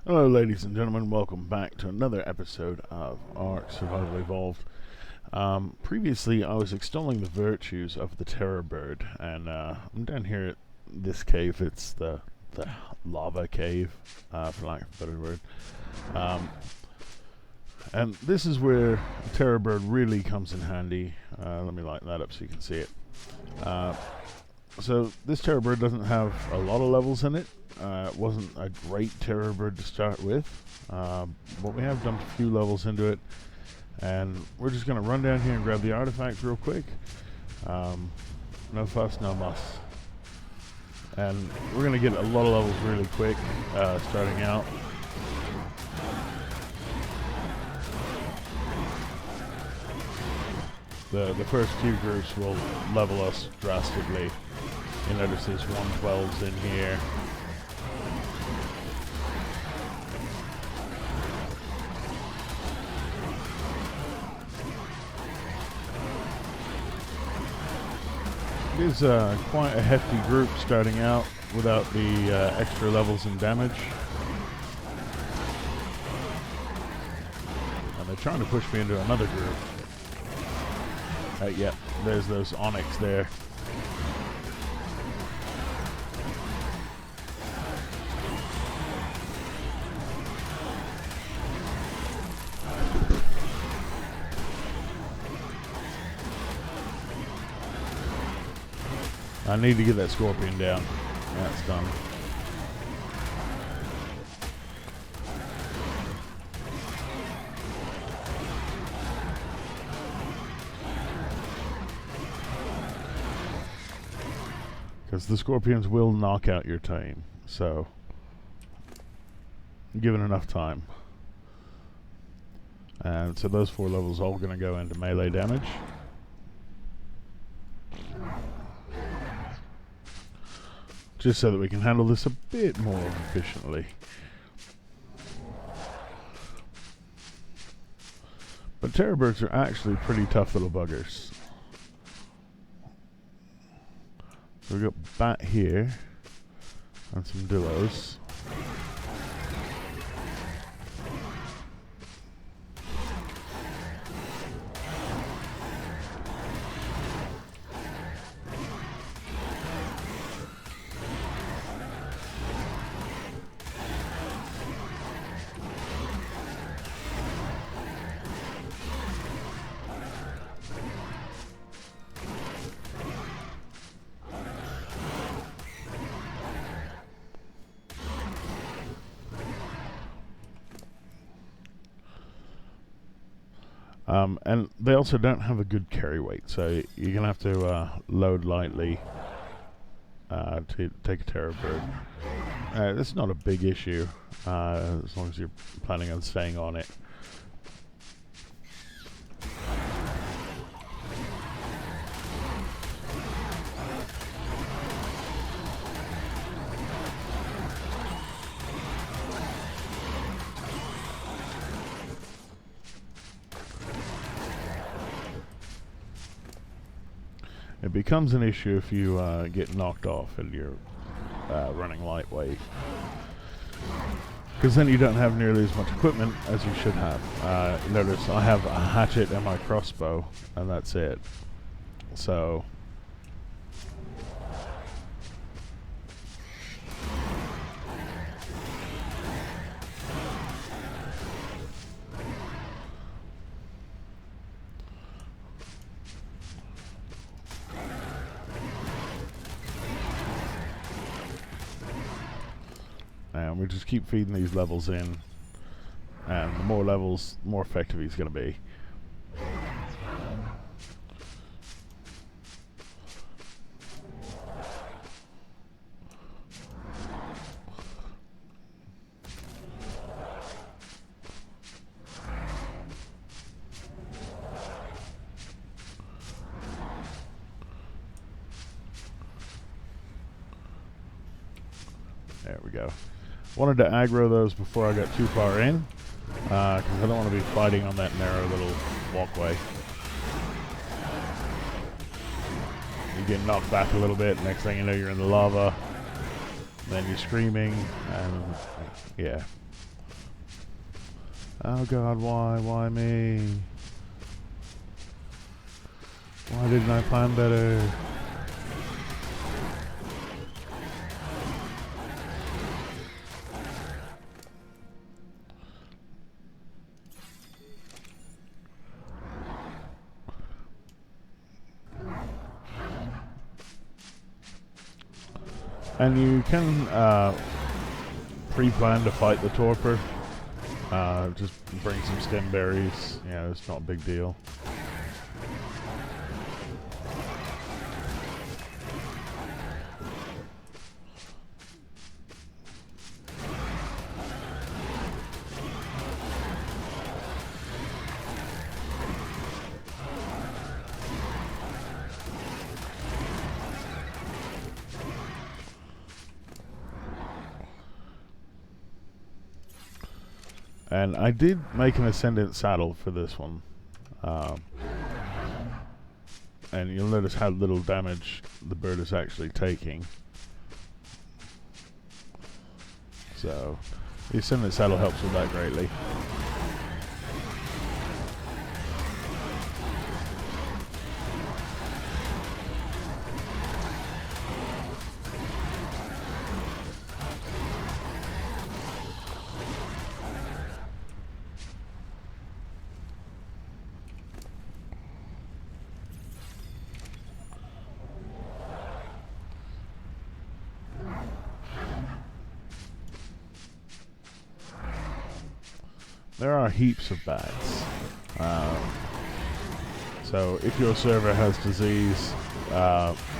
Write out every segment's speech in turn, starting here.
Hello ladies and gentlemen, welcome back to another episode of ARK Survival Evolved. Previously I was extolling the virtues of the terror bird, and I'm down here at this cave. It's the lava cave, for lack of a better word. And this is where the terror bird really comes in handy. Let me lighten that up so you can see it. So this terror bird doesn't have a lot of levels in it. It wasn't a great terror bird to start with, but we have dumped a few levels into it, and we're just going to run down here and grab the artifact real quick. No fuss, no muss. And we're going to get a lot of levels really quick, starting out. The first few groups will level us drastically. You notice there's 112s in here. It is quite a hefty group starting out without the extra levels in damage. And they're trying to push me into another group. Yep, there's those onyx there. I need to get that scorpion down. That's done. Because the scorpions will knock out your team, so given enough time. And so those 4 levels all going to go into melee damage. Just so that we can handle this a bit more efficiently. But terror birds are actually pretty tough little buggers. So we've got bat here and some Dinos. And they also don't have a good carry weight, so you're going to have to load lightly to take a terror bird. It's not a big issue, as long as you're planning on staying on it. It becomes an issue if you get knocked off and you're running lightweight, because then you don't have nearly as much equipment as you should have. Notice I have a hatchet and my crossbow, and that's it. So and we just keep feeding these levels in, and the more levels, the more effective he's going to be. There we go. Wanted to aggro those before I got too far in, because I don't want to be fighting on that narrow little walkway. You get knocked back a little bit, next thing you know you're in the lava, then you're screaming, and yeah. Oh god, why? Why me? Why didn't I plan better? And you can pre-plan to fight the torpor. Just bring some stem berries. Yeah, it's not a big deal. And I did make an Ascendant saddle for this one. And you'll notice how little damage the bird is actually taking. So, the Ascendant saddle helps with that greatly. There are heaps of bats. So if your server has disease,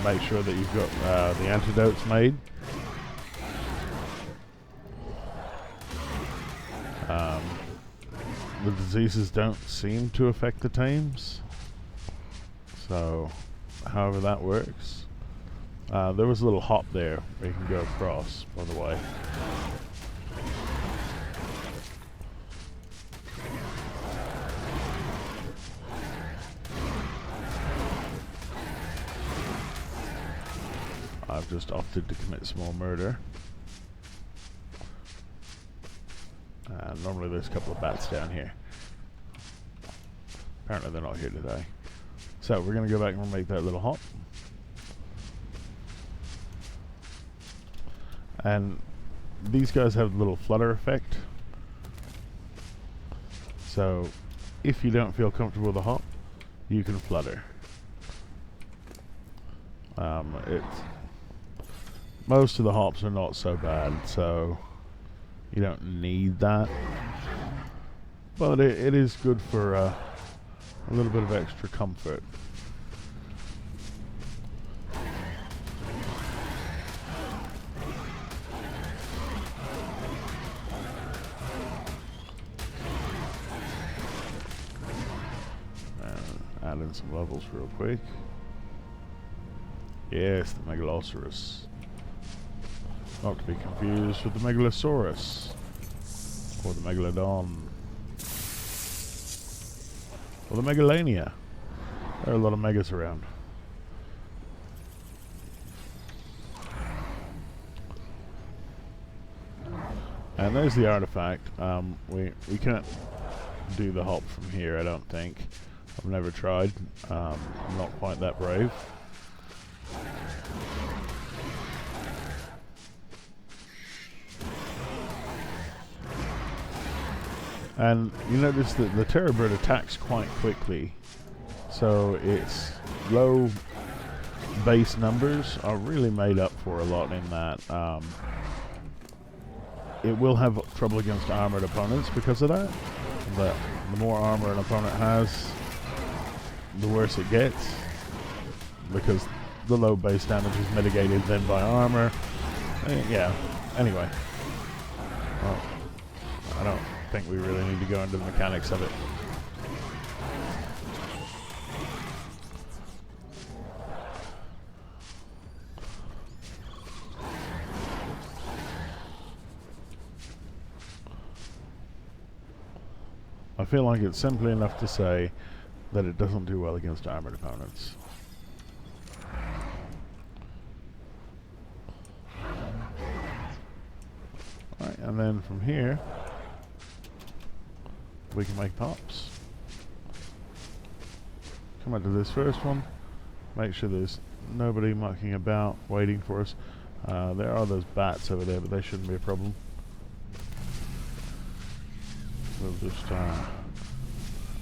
make sure that you've got the antidotes made. The diseases don't seem to affect the tames. So, however that works. There was a little hop there where you can go across, by the way. I've just opted to commit small murder. Normally there's a couple of bats down here. Apparently they're not here today. So we're going to go back and make that little hop. And these guys have a little flutter effect. So if you don't feel comfortable with the hop, you can flutter. Most of the hops are not so bad, so you don't need that. But it is good for a little bit of extra comfort. Add in some levels real quick. Yes, the Megalosaurus. Not to be confused with the Megalosaurus. Or the Megalodon. Or the Megalania. There are a lot of megas around. And there's the artifact. We can't do the hop from here, I don't think. I've never tried. I'm not quite that brave. And you notice that the terror bird attacks quite quickly, so its low base numbers are really made up for a lot in that. It will have trouble against armored opponents because of that. But the more armor an opponent has, the worse it gets, because the low base damage is mitigated then by armor. Yeah, anyway. Well, I don't think we really need to go into the mechanics of it. I feel like it's simply enough to say that it doesn't do well against armored opponents. Alright, and then from here we can make pops. Come up to this first one. Make sure there's nobody mucking about waiting for us. There are those bats over there, but they shouldn't be a problem. We'll just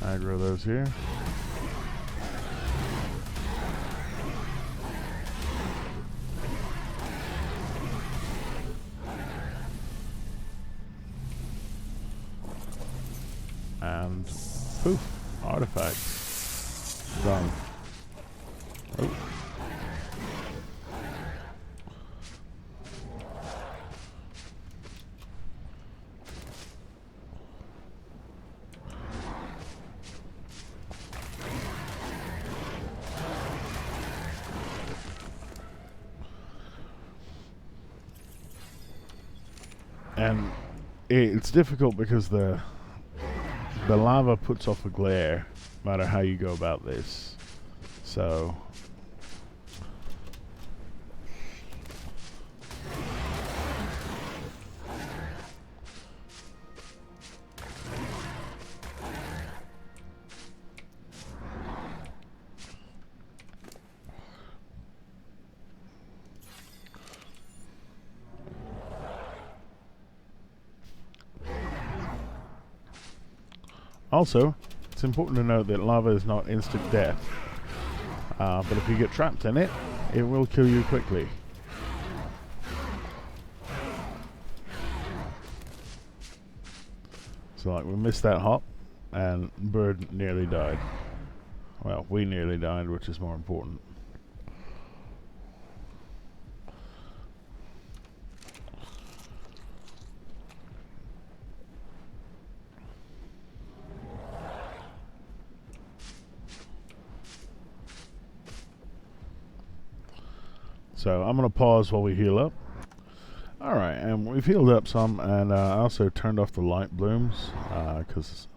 aggro those here. And poof, artifact done. Oh. And it's difficult because the lava puts off a glare no matter how you go about this. So also, it's important to note that lava is not instant death, but if you get trapped in it, it will kill you quickly. So like we missed that hop, and bird nearly died. Well, we nearly died, which is more important. So I'm going to pause while we heal up. Alright, and we've healed up some, and I also turned off the light blooms, because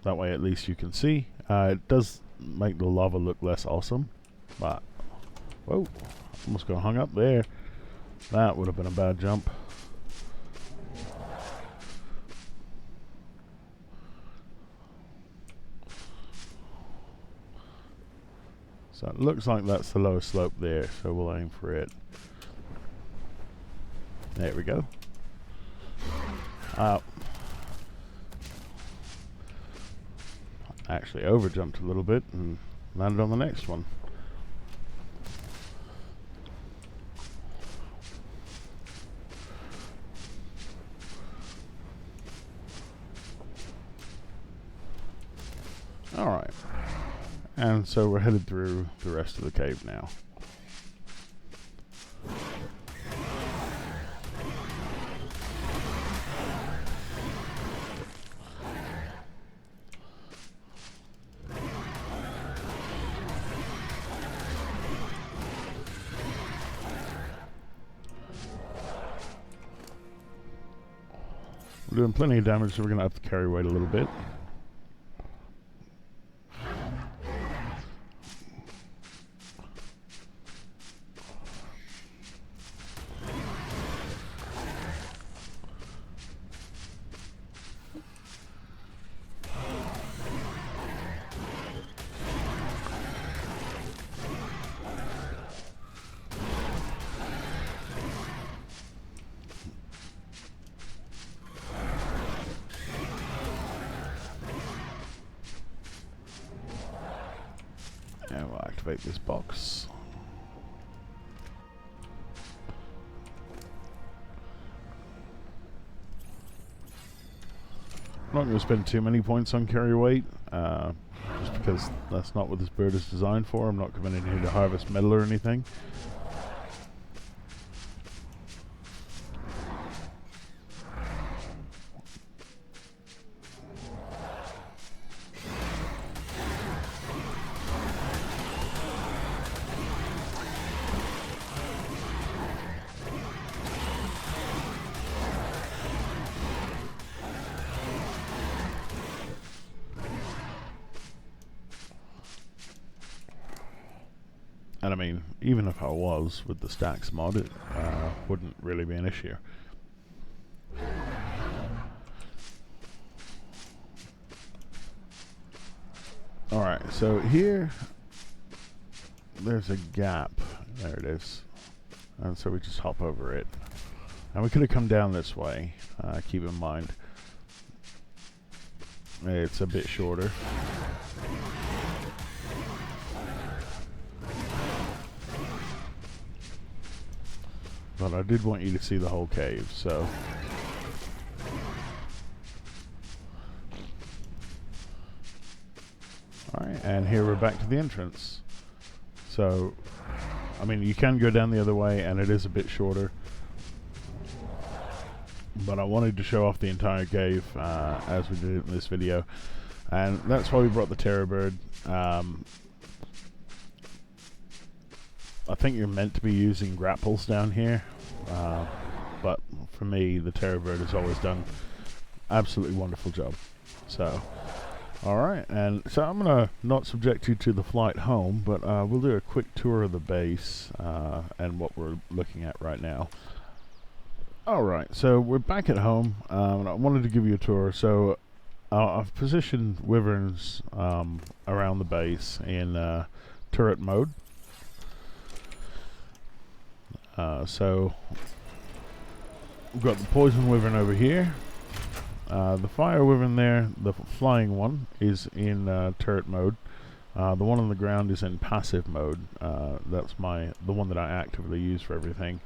that way at least you can see. It does make the lava look less awesome, but, whoa, almost got hung up there. That would have been a bad jump. So it looks like that's the lowest slope there, so we'll aim for it. There we go. Actually over jumped a little bit and landed on the next one. Alright. And so we're headed through the rest of the cave now. We're doing plenty of damage, so we're going to have to carry weight a little bit. And we'll activate this box. I'm not going to spend too many points on carry weight, just because that's not what this bird is designed for. I'm not coming in here to harvest metal or anything. And I mean, even if I was with the Stacks mod, it wouldn't really be an issue. Alright, so here there's a gap. There it is. And so we just hop over it. And we could have come down this way. Keep in mind, it's a bit shorter. But I did want you to see the whole cave, so. Alright, and here we're back to the entrance. So, I mean, you can go down the other way, and it is a bit shorter. But I wanted to show off the entire cave, as we did in this video. And that's why we brought the terror bird. I think you're meant to be using grapples down here, but for me, the terror bird has always done absolutely wonderful job. So, alright, and so I'm going to not subject you to the flight home, but we'll do a quick tour of the base and what we're looking at right now. Alright, so we're back at home, and I wanted to give you a tour. So I've positioned wyverns around the base in turret mode. So we've got the poison wyvern over here, the fire wyvern there, the flying one is in turret mode, the one on the ground is in passive mode. That's the one that I actively use for everything.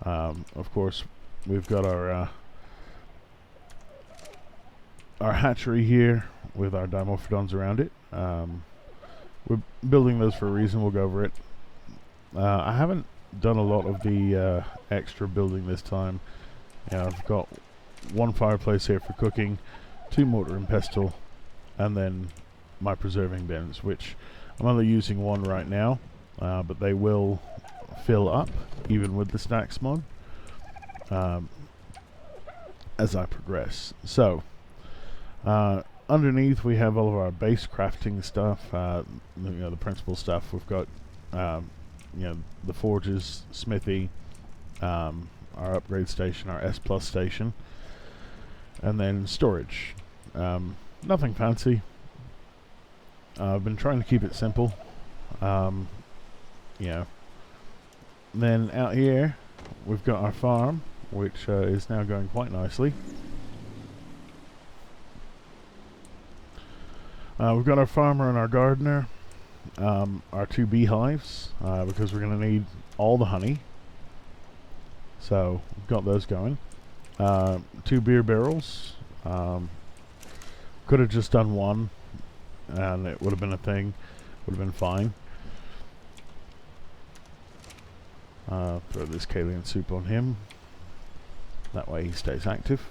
Of course, we've got our hatchery here with our dimorphodons around it. We're building those for a reason. We'll go over it. I haven't done a lot of the extra building this time. I've got one fireplace here for cooking, 2 mortar and pestle, and then my preserving bins, which I'm only using 1 right now, but they will fill up even with the Stacks mod as I progress. So underneath we have all of our base crafting stuff, the principal stuff. We've got the forges, smithy, our upgrade station, our S+ station, and then storage. Nothing fancy. I've been trying to keep it simple. Then out here we've got our farm, which is now going quite nicely. We've got our farmer and our gardener, our 2 beehives, because we're going to need all the honey. So we've got those going. 2 beer barrels. Could have just done 1 and it would have been a thing, would have been fine. Throw this Kalian soup on him, that way he stays active.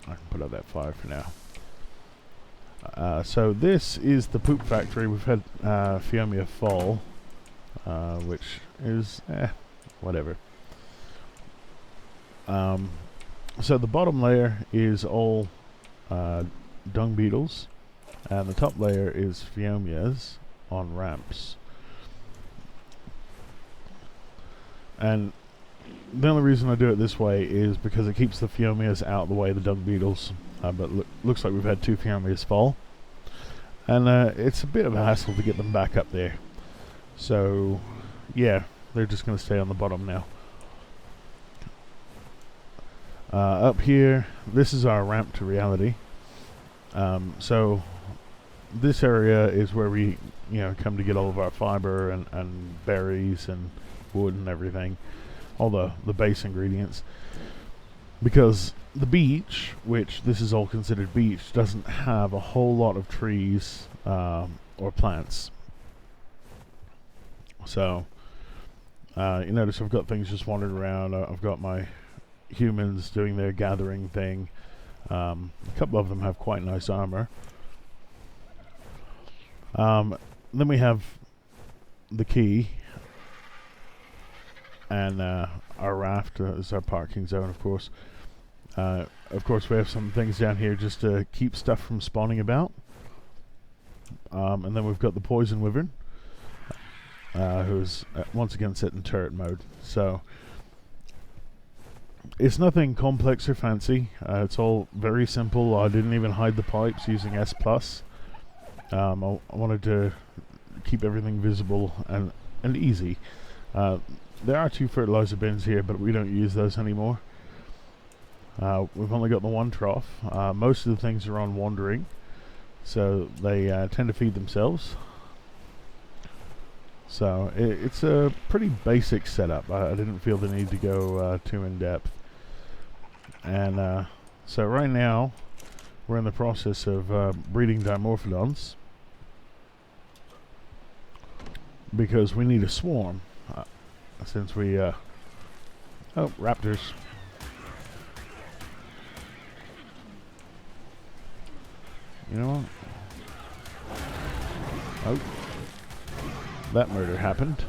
I can put out that fire for now. So this is the poop factory. We've had Phiomia fall, which is whatever. So the bottom layer is all dung beetles, and the top layer is Phiomias on ramps. And the only reason I do it this way is because it keeps the Phiomias out of the way of the dung beetles. But looks like we've had 2 Phiomias fall, and it's a bit of a hassle to get them back up there. So yeah, they're just going to stay on the bottom now. Up here, this is our ramp to reality. So this area is where we come to get all of our fiber and berries and wood and everything, all the base ingredients, because the beach, which this is all considered beach, doesn't have a whole lot of trees or plants. So you notice I've got things just wandering around. I've got my humans doing their gathering thing. A couple of them have quite nice armor. Then we have the key, and our raft is our parking zone, of course. Of course, we have some things down here just to keep stuff from spawning about. And then we've got the poison wyvern, who's once again set in turret mode. So it's nothing complex or fancy. It's all very simple. I didn't even hide the pipes using S+. I wanted to keep everything visible and easy. There are 2 fertilizer bins here, but we don't use those anymore. We've only got the 1 trough. Most of the things are on wandering, so they tend to feed themselves. So it's a pretty basic setup. I didn't feel the need to go too in depth. And so right now we're in the process of breeding dimorphodons, because we need a swarm, since we oh, raptors. You know what? Oh, that murder happened.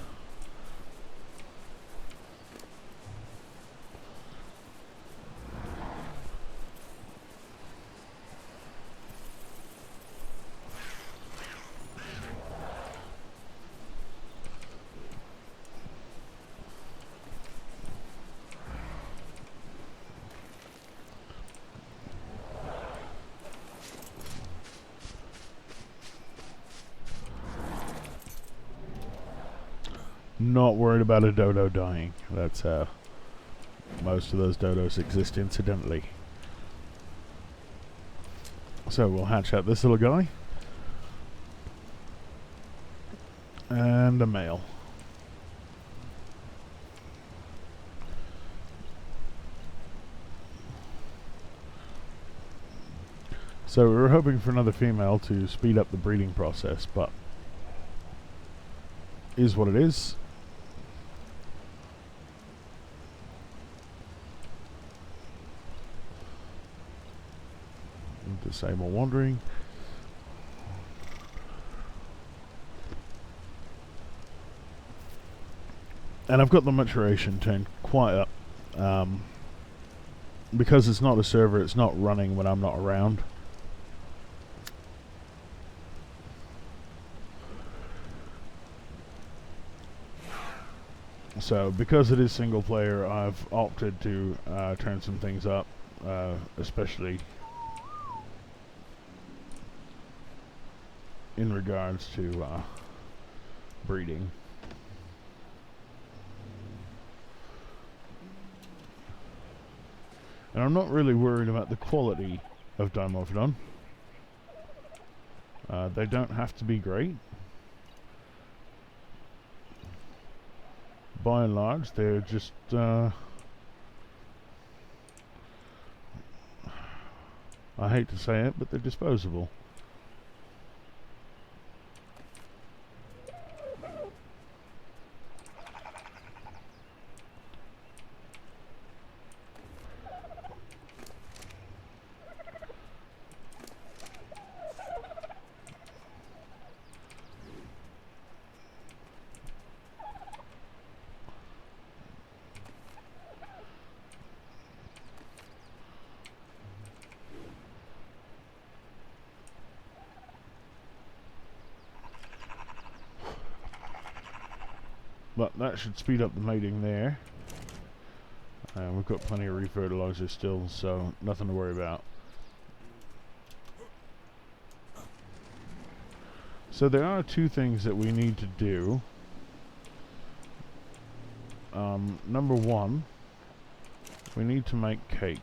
Not worried about a dodo dying. That's most of those dodos exist incidentally. So we'll hatch out this little guy. And a male. So we were hoping for another female to speed up the breeding process, but is what it is. Disable wandering. And I've got the maturation turned quite up. Because it's not a server, it's not running when I'm not around. So because it is single player, I've opted to turn some things up, especially in regards to breeding. And I'm not really worried about the quality of Dimorphodon. They don't have to be great. By and large, they're just I hate to say it, but they're disposable. But that should speed up the mating there. And we've got plenty of refertilizer still, so nothing to worry about. So there are 2 things that we need to do. Number 1, we need to make cake.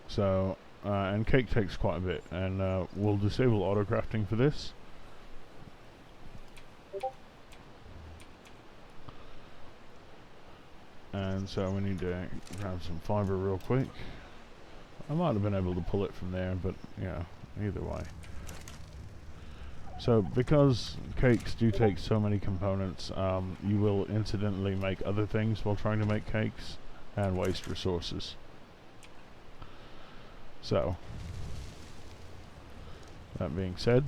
So, and cake takes quite a bit, and we'll disable auto crafting for this. And so we need to grab some fiber real quick. I might have been able to pull it from there, but yeah, either way. So because cakes do take so many components, you will incidentally make other things while trying to make cakes and waste resources. So, that being said,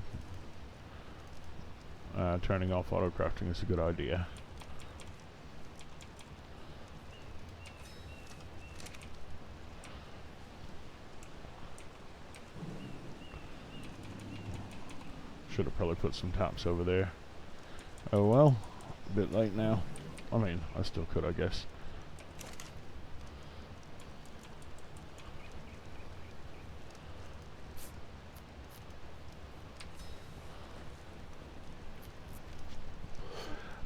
turning off auto crafting is a good idea. Should have probably put some taps over there. Oh well. A bit late now. I mean, I still could, I guess.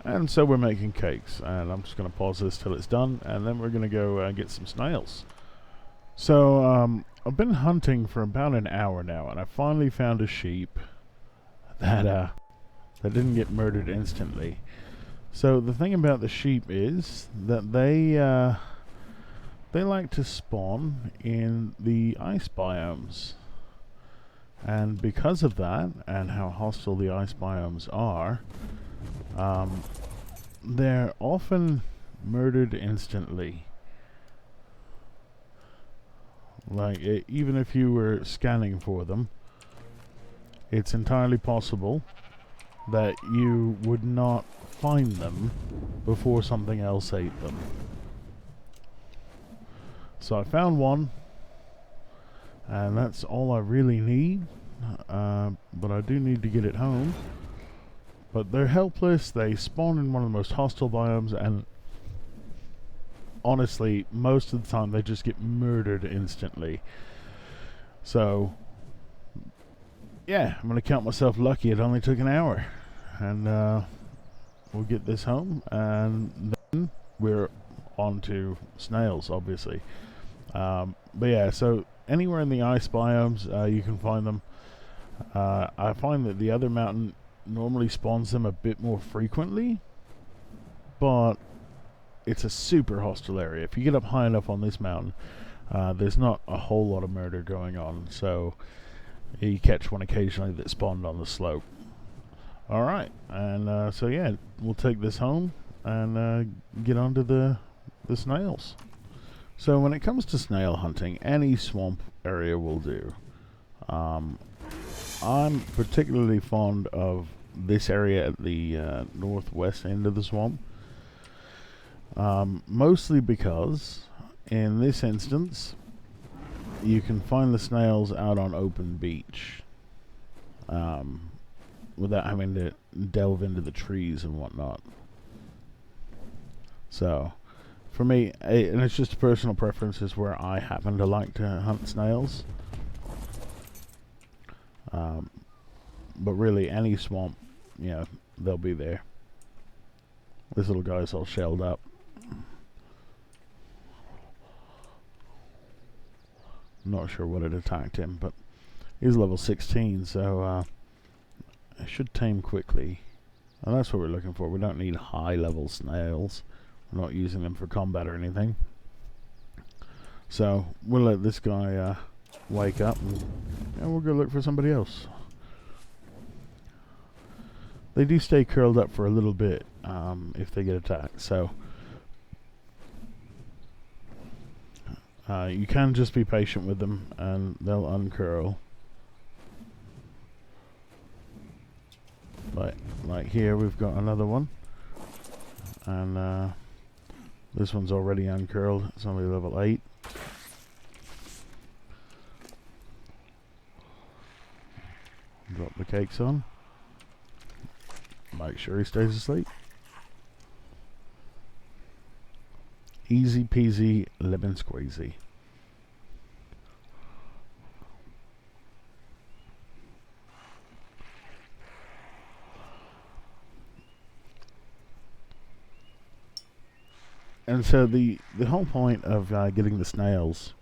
And so we're making cakes, and I'm just going to pause this till it's done, and then we're going to go get some snails. So, I've been hunting for about an hour now, and I finally found a sheep that didn't get murdered instantly. So the thing about the sheep is that they like to spawn in the ice biomes, and because of that, and how hostile the ice biomes are, they're often murdered instantly. Like, even if you were scanning for them, it's entirely possible that you would not find them before something else ate them. So I found one, and that's all I really need, but I do need to get it home. But they're helpless. They spawn in one of the most hostile biomes, and honestly, most of the time they just get murdered instantly. So yeah, I'm gonna count myself lucky it only took an hour, and we'll get this home, and then we're on to snails, obviously. But yeah, so anywhere in the ice biomes, you can find them. I find that the other mountain normally spawns them a bit more frequently, but it's a super hostile area. If you get up high enough on this mountain, there's not a whole lot of murder going on, so you catch one occasionally that spawned on the slope. Alright, and so yeah, we'll take this home and get onto the snails. So when it comes to snail hunting, any swamp area will do. I'm particularly fond of this area at the northwest end of the swamp. Mostly because, in this instance, you can find the snails out on open beach, without having to delve into the trees and whatnot. So, for me, and it's just a personal preference, is where I happen to like to hunt snails. But really, any swamp, you know, they'll be there. This little guy's all shelled up. Not sure what had attacked him, but he's level 16, so I should tame quickly. And that's what we're looking for. We don't need high level snails. We're not using them for combat or anything. So we'll let this guy wake up, and we'll go look for somebody else. They do stay curled up for a little bit if they get attacked, so you can just be patient with them and they'll uncurl. Like here we've got another one, and this one's already uncurled. It's only level 8. Drop the cakes on. Make sure he stays asleep. Easy peasy lemon squeezy. And so the whole point of getting the snails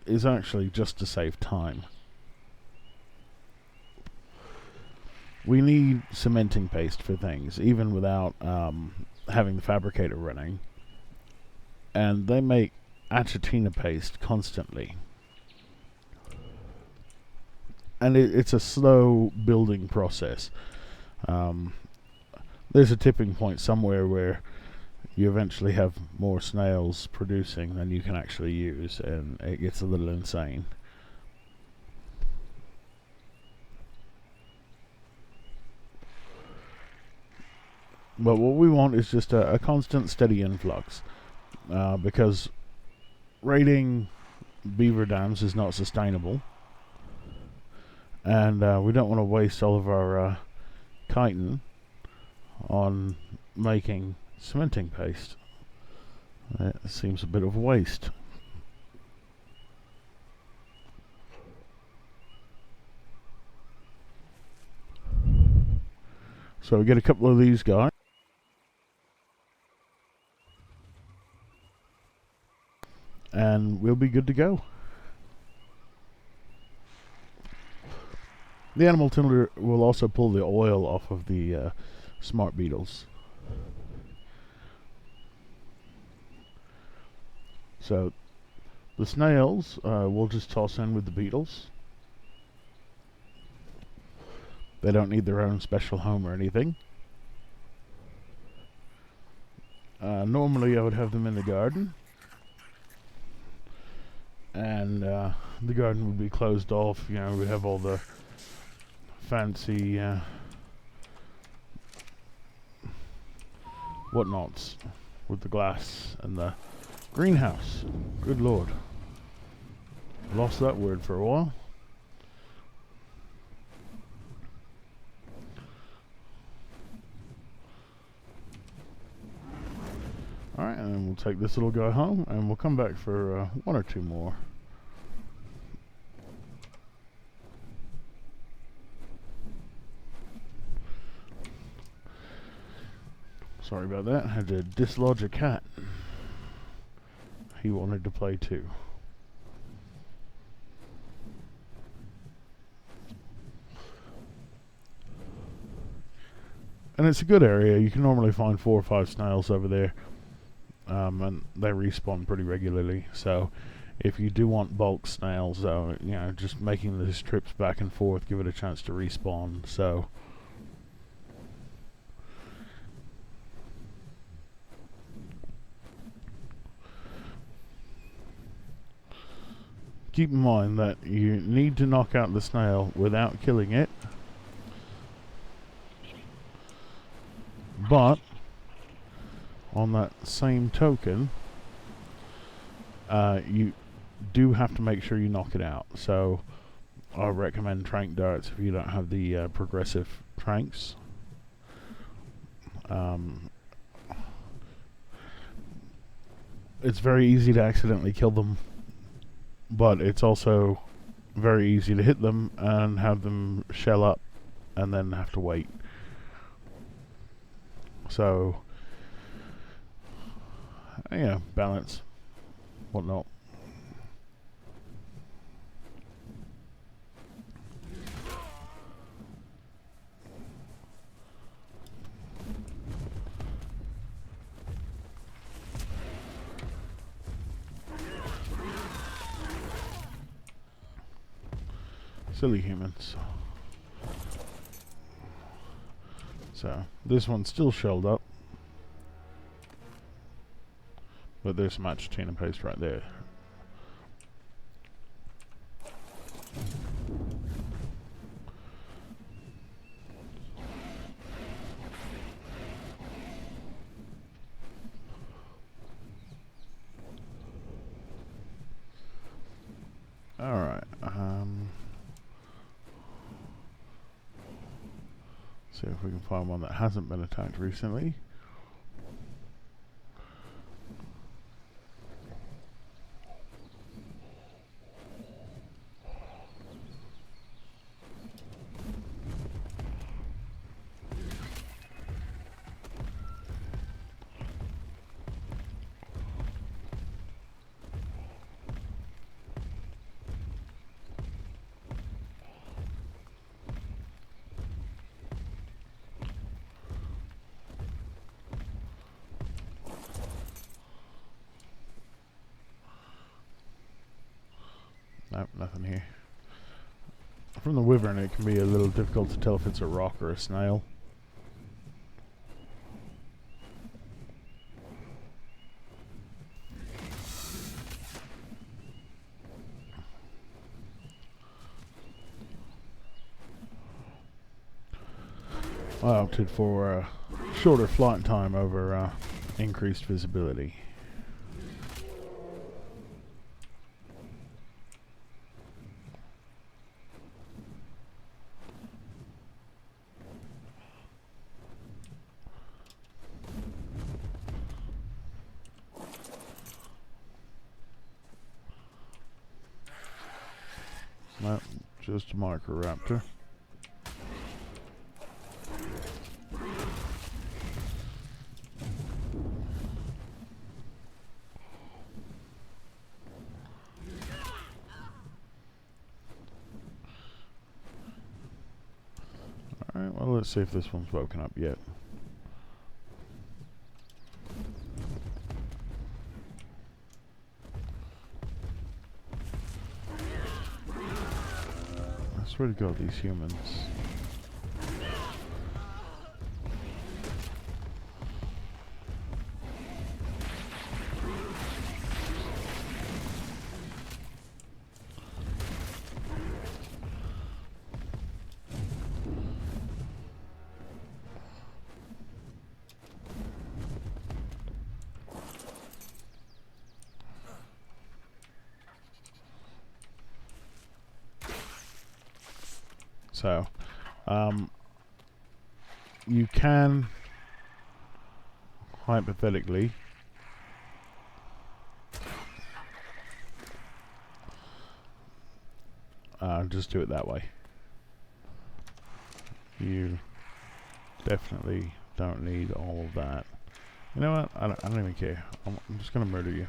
is actually just to save time. We need cementing paste for things, even without having the fabricator running. And they make achatina paste constantly. And it's a slow building process. There's a tipping point somewhere where you eventually have more snails producing than you can actually use, and it gets a little insane. But what we want is just a constant, steady influx, because raiding beaver dams is not sustainable, and we don't want to waste all of our chitin on making cementing paste. It seems a bit of a waste. So we get a couple of these guys. And we'll be good to go. The animal tiller will also pull the oil off of the smart beetles. So the snails we'll just toss in with the beetles. They don't need their own special home or anything. Normally I would have them in the garden. And the garden would be closed off. You know, we have all the fancy whatnots with the glass and the greenhouse. Good lord. Lost that word for a while. Alright, and then we'll take this little guy home and we'll come back for one or two more. Sorry about that, I had to dislodge a cat. He wanted to play too. And it's a good area. You can normally find 4 or 5 snails over there. And they respawn pretty regularly. So if you do want bulk snails, you know, just making these trips back and forth, give it a chance to respawn. So keep in mind that you need to knock out the snail without killing it. But on that same token, you do have to make sure you knock it out. So I recommend Tranq darts if you don't have the progressive Tranqs. It's very easy to accidentally kill them, but it's also very easy to hit them and have them shell up and then have to wait. So, yeah, balance, whatnot. Silly humans. So, this one's still shelled up. But there's some Achatina paste right there. Alright, see if we can find one that hasn't been attacked recently. Nope, nothing here. From the Wyvern it can be a little difficult to tell if it's a rock or a snail. I opted for shorter flight time over increased visibility. No, just a Microraptor. Alright, well, let's see if this one's woken up yet. I swear to God, these humans. So, you can hypothetically just do it that way. You definitely don't need all of that. You know what? I don't even care. I'm just gonna murder you.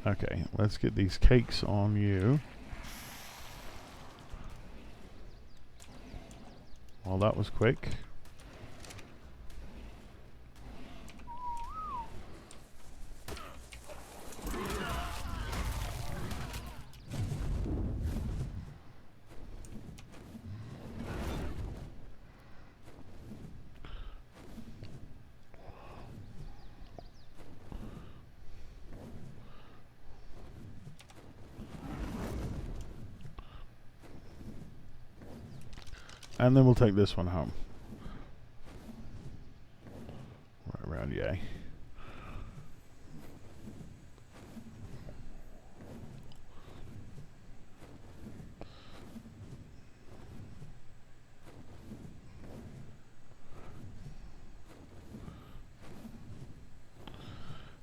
Okay, let's get these cakes on you. Well, that was quick. And then we'll take this one home. Right around, yay.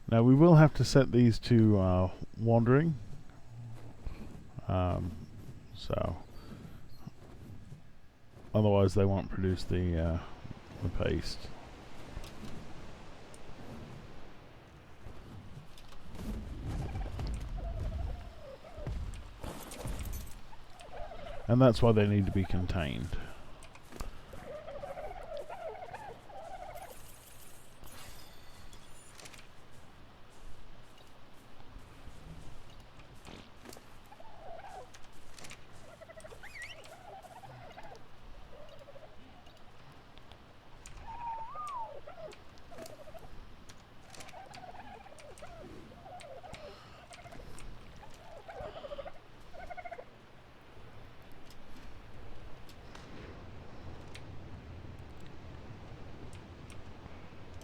Now we will have to set these to wandering. So otherwise they won't produce the paste. And that's why they need to be contained.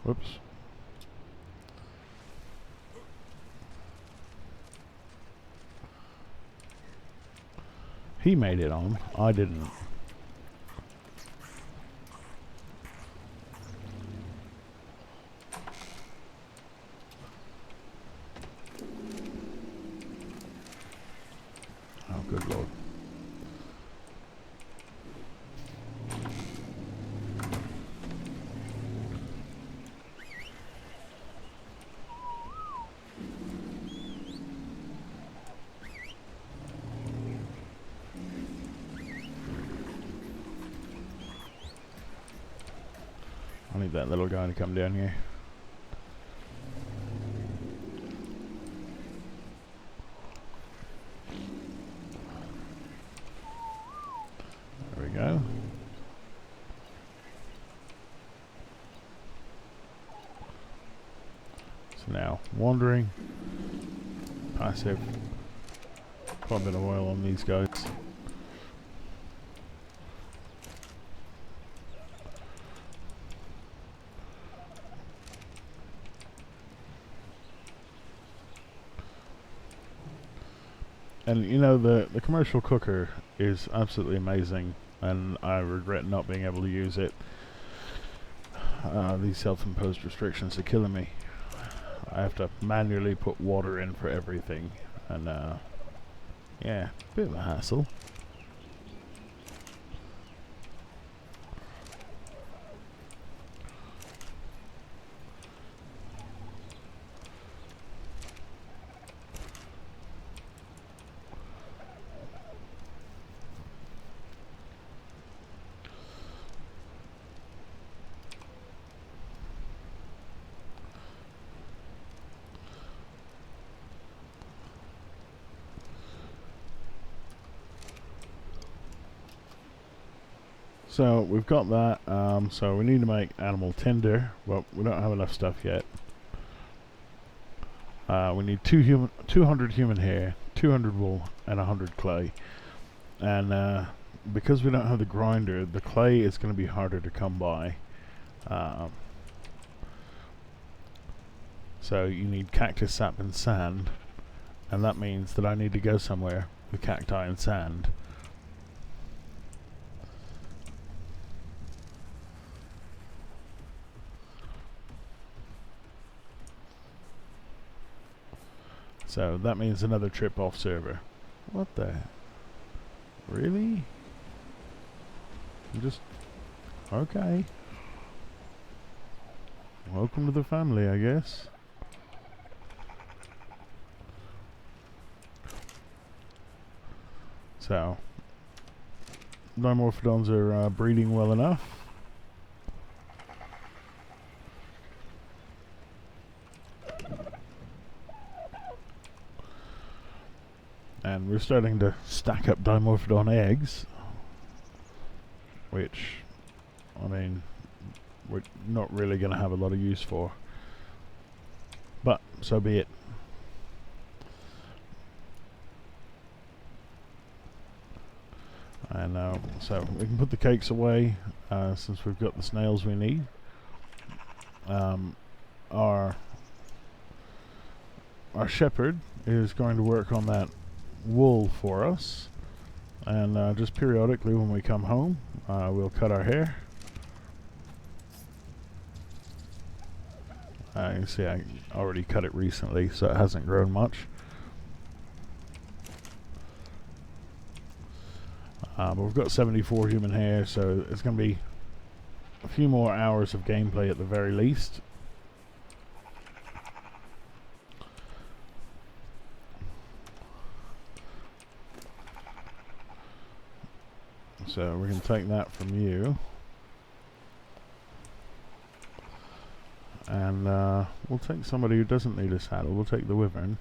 Whoops. He made it on. I didn't. Oh, good Lord. I need that little guy to come down here. There we go. So now, wandering, passive, quite a bit of oil on these guys. And you know, the commercial cooker is absolutely amazing, and I regret not being able to use it. These self-imposed restrictions are killing me. I have to manually put water in for everything, and yeah, bit of a hassle. So we've got that, so we need to make animal tinder, but we don't have enough stuff yet. We need 200 human hair, 200 wool, and 100 clay. And because we don't have the grinder, the clay is going to be harder to come by. So you need cactus sap and sand, and that means that I need to go somewhere with cacti and sand. So that means another trip off server. What the? Really? I'm just... Okay. Welcome to the family, I guess. So, Dimorphodons are breeding well enough. And we're starting to stack up Dimorphodon eggs, which, I mean, we're not really going to have a lot of use for. But, so be it. And so we can put the cakes away since we've got the snails we need. Our shepherd is going to work on that wool for us, and just periodically when we come home we'll cut our hair. You can see I already cut it recently, so it hasn't grown much. But we've got 74 human hair, so it's going to be a few more hours of gameplay at the very least. So we can take that from you, and we'll take somebody who doesn't need a saddle. We'll take the Wyvern.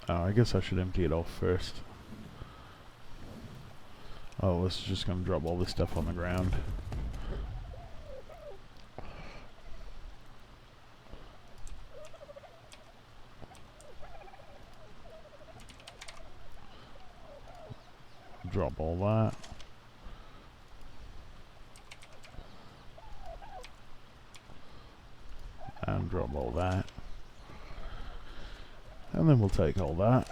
Oh, I guess I should empty it off first. Oh, this is just going to drop all this stuff on the ground. Drop all that. And drop all that. And then we'll take all that.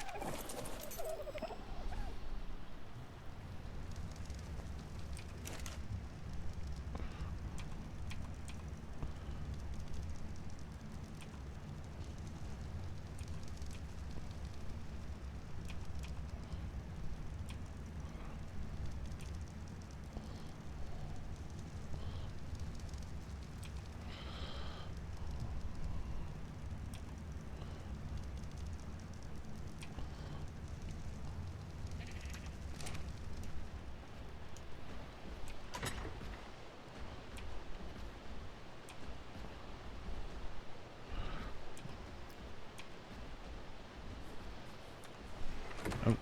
Oh,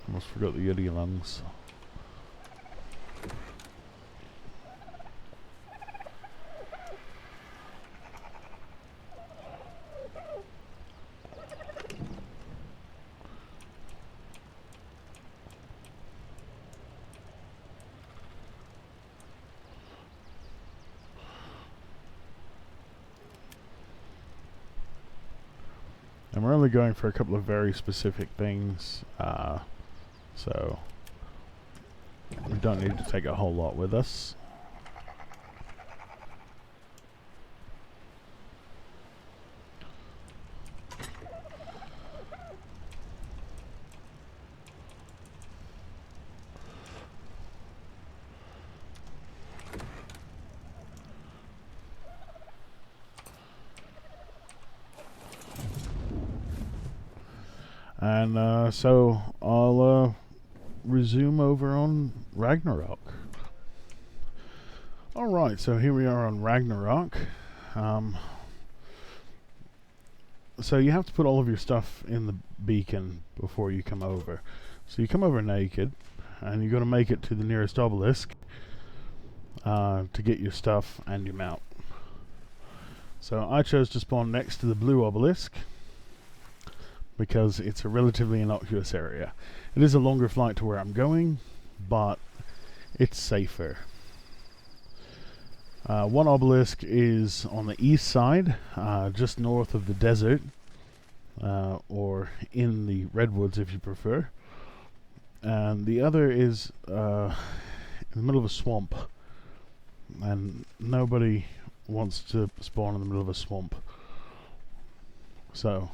almost forgot the Yeti lungs. And we're only going for a couple of very specific things, so we don't need to take a whole lot with us. And so I'll resume over on Ragnarok. Alright, so here we are on Ragnarok. So you have to put all of your stuff in the beacon before you come over. So you come over naked, and you got to make it to the nearest obelisk to get your stuff and your mount. So I chose to spawn next to the blue obelisk, because it's a relatively innocuous area. It is a longer flight to where I'm going, but it's safer. One obelisk is on the east side, just north of the desert, or in the redwoods if you prefer. And the other is in the middle of a swamp, and nobody wants to spawn in the middle of a swamp. So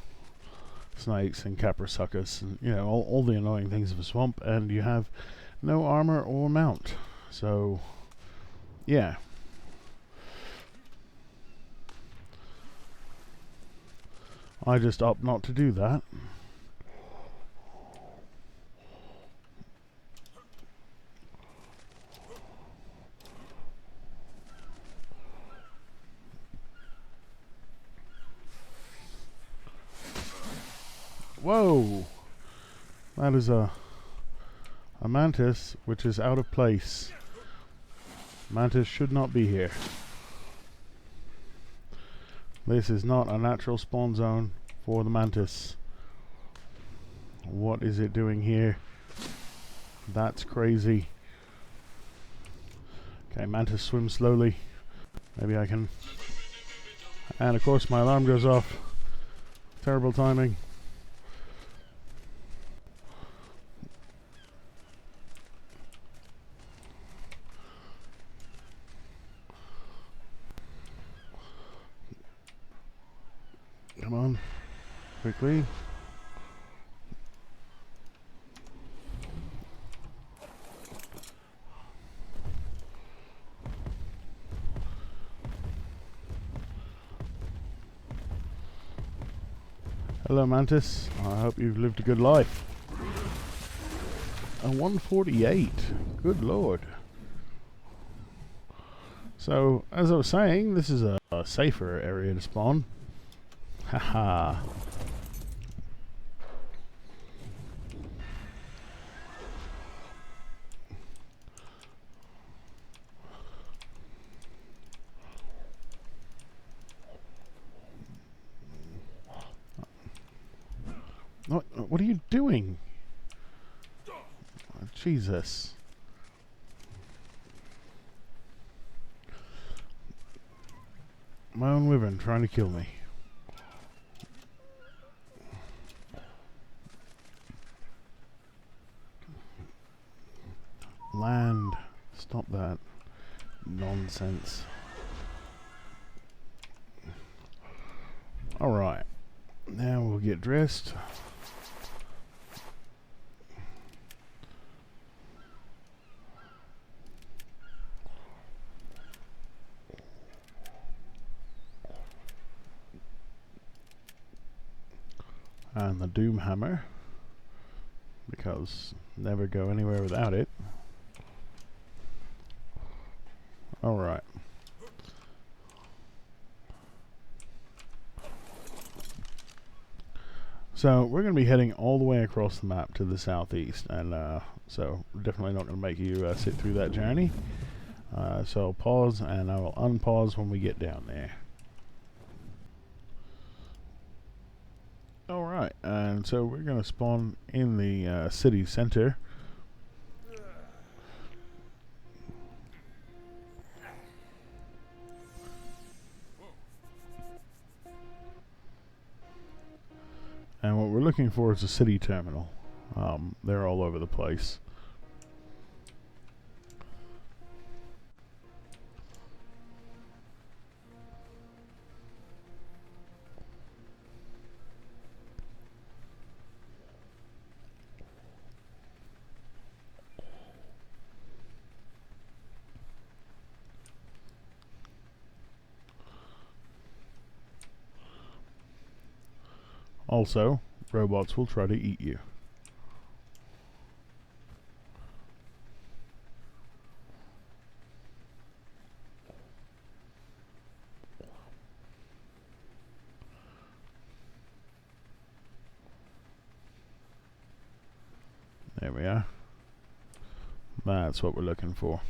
snakes and caprasuckers and, you know, all the annoying things of a swamp, and you have no armor or mount. So yeah, I just opt not to do that. Whoa! That is a mantis which is out of place. Mantis should not be here. This is not a natural spawn zone for the mantis. What is it doing here? That's crazy. Okay, mantis swims slowly. Maybe I can... And of course my alarm goes off. Terrible timing. Come on, quickly. Hello, Mantis. I hope you've lived a good life. A 148. Good lord. So, as I was saying, this is a safer area to spawn. Haha. What are you doing? Oh, Jesus. My own wyvern trying to kill me. Land. Stop that nonsense. Alright. Now we'll get dressed. And the Doom Hammer, because never go anywhere without it. Alright. So we're going to be heading all the way across the map to the southeast, and so we're definitely not going to make you sit through that journey. So I'll pause, and I will unpause when we get down there. Alright, and so we're going to spawn in the city center. looking for is a city terminal. They're all over the place. Also, robots will try to eat you. There we are. That's what we're looking for.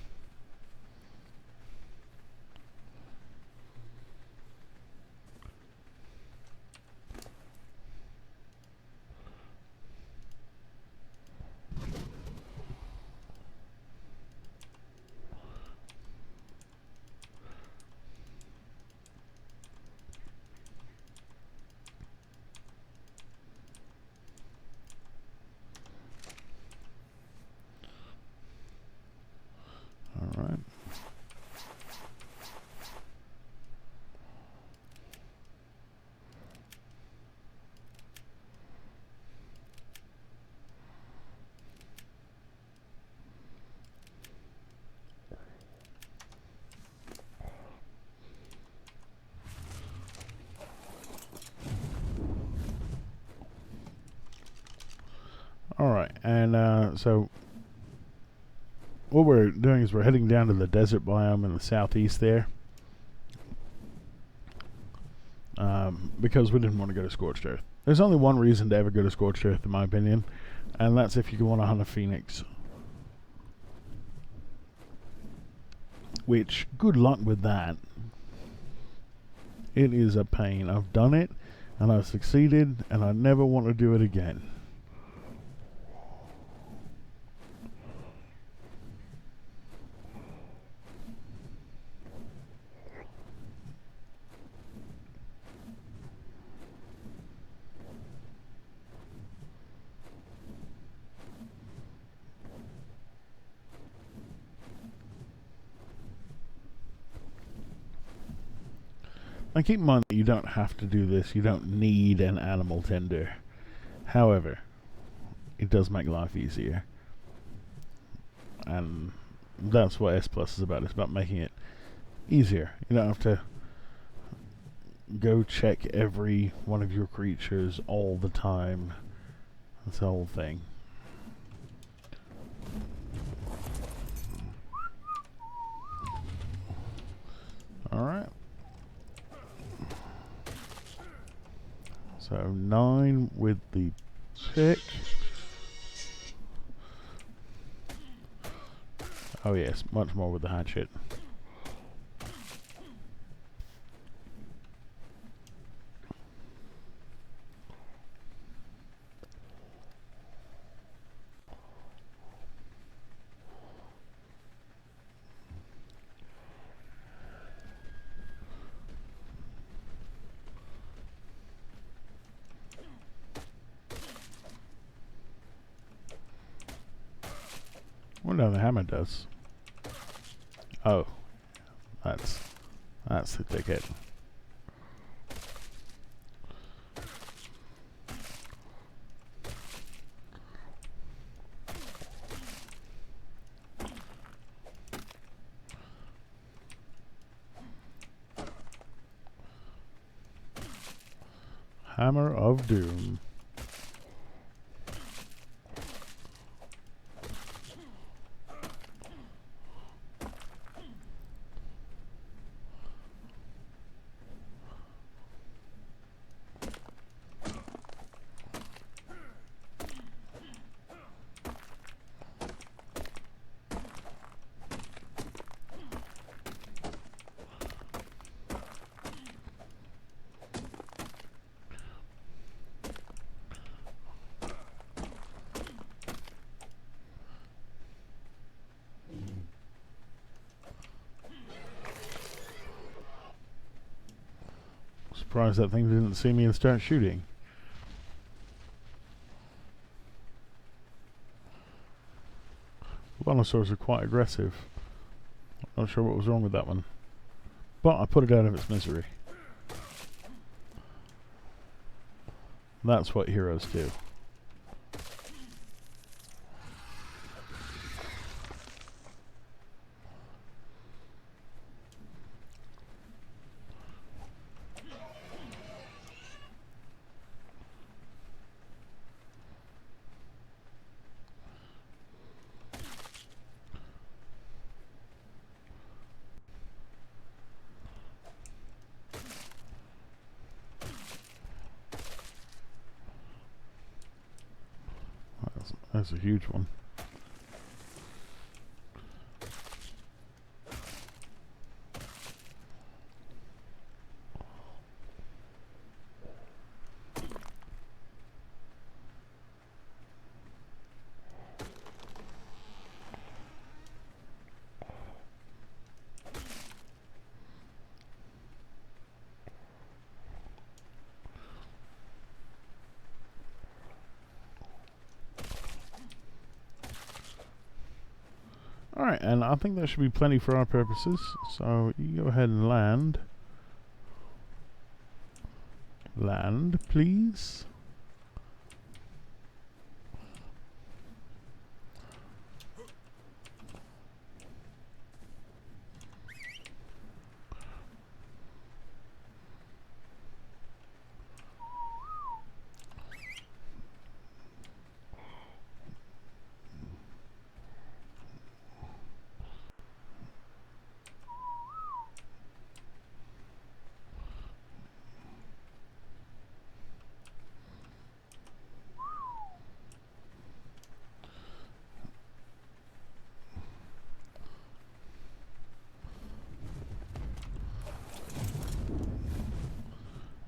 Alright. Alright, and so what we're doing is we're heading down to the desert biome in the southeast there. Because we didn't want to go to Scorched Earth. There's only one reason to ever go to Scorched Earth, in my opinion, and that's if you want to hunt a phoenix. Which, good luck with that. It is a pain. I've done it, and I've succeeded, and I never want to do it again. And keep in mind that you don't have to do this. You don't need an animal tender. However, it does make life easier. And that's what S Plus is about. It's about making it easier. You don't have to go check every one of your creatures all the time. That's the whole thing. Alright. So 9 with the pick. Oh yes, much more with the hatchet. I wonder how the hammer does. Oh, that's the ticket. Hammer of Doom. Surprised that thing didn't see me and start shooting. Spinosaurs are quite aggressive. I'm not sure what was wrong with that one, but I put it out of its misery. That's what heroes do. That's a huge one. Alright, and I think that should be plenty for our purposes. So you go ahead and land. Land, please.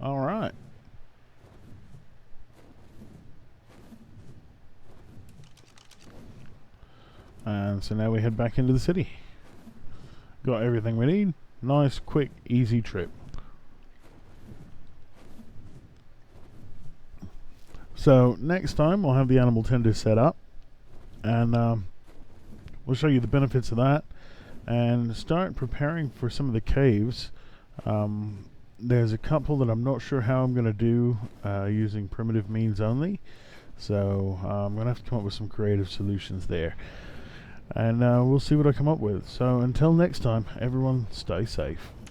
All right. And so now we head back into the city. Got everything we need. Nice, quick, easy trip. So next time we'll have the animal tender set up, and we'll show you the benefits of that and start preparing for some of the caves. There's a couple that I'm not sure how I'm going to do using primitive means only, so I'm going to have to come up with some creative solutions there, and we'll see what I come up with. So until next time, everyone stay safe.